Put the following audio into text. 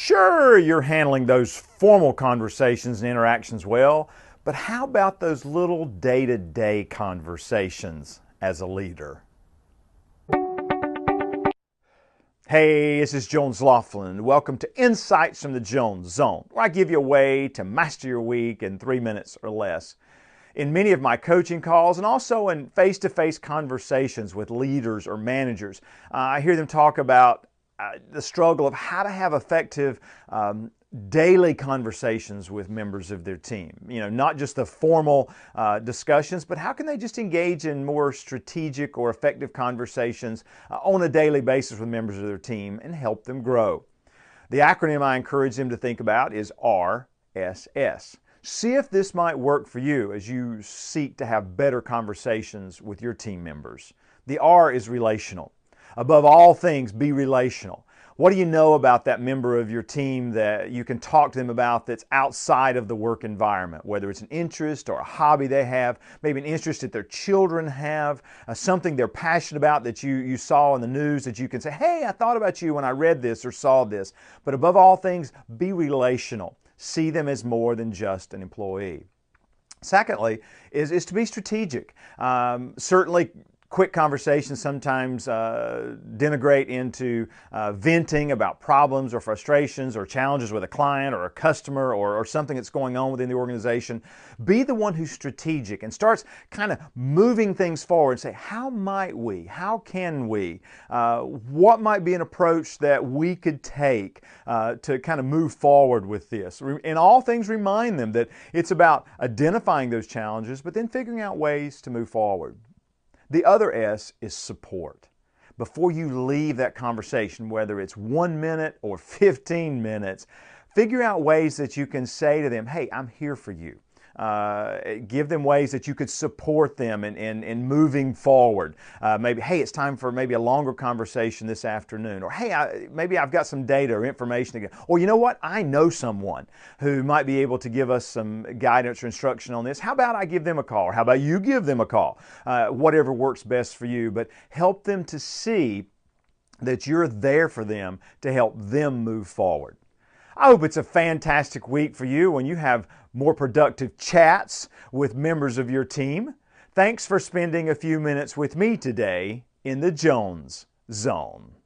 Sure, you're handling those formal conversations and interactions well, but how about those little day-to-day conversations as a leader? Hey, this is Jones Loflin. Welcome to Insights from the Jones Zone, where I give you a way to master your week in 3 minutes or less. In many of my coaching calls and also in face-to-face conversations with leaders or managers, I hear them talk about the struggle of how to have effective daily conversations with members of their team. You know, not just the formal discussions, but how can they just engage in more strategic or effective conversations on a daily basis with members of their team and help them grow. The acronym I encourage them to think about is RSS. See if this might work for you as you seek to have better conversations with your team members. The R is relational. Above all things, be relational. What do you know about that member of your team that you can talk to them about that's outside of the work environment, whether it's an interest or a hobby they have, maybe an interest that their children have, something they're passionate about that you saw in the news that you can say, hey, I thought about you when I read this or saw this. But above all things, be relational. See them as more than just an employee. Secondly, is to be strategic. Certainly, quick conversations sometimes denigrate into venting about problems or frustrations or challenges with a client or a customer or something that's going on within the organization. Be the one who's strategic and starts kind of moving things forward and say, how might we, how can we, what might be an approach that we could take to kind of move forward with this. In all things, remind them that it's about identifying those challenges, but then figuring out ways to move forward. The other S is support. Before you leave that conversation, whether it's 1 minute or 15 minutes, figure out ways that you can say to them, hey, I'm here for you. Give them ways that you could support them in moving forward. Maybe, hey, it's time for maybe a longer conversation this afternoon. Or, hey, maybe I've got some data or information to get. Or, you know what? I know someone who might be able to give us some guidance or instruction on this. How about I give them a call? Or how about you give them a call? Whatever works best for you. But help them to see that you're there for them to help them move forward. I hope it's a fantastic week for you when you have more productive chats with members of your team. Thanks for spending a few minutes with me today in the Jones Zone.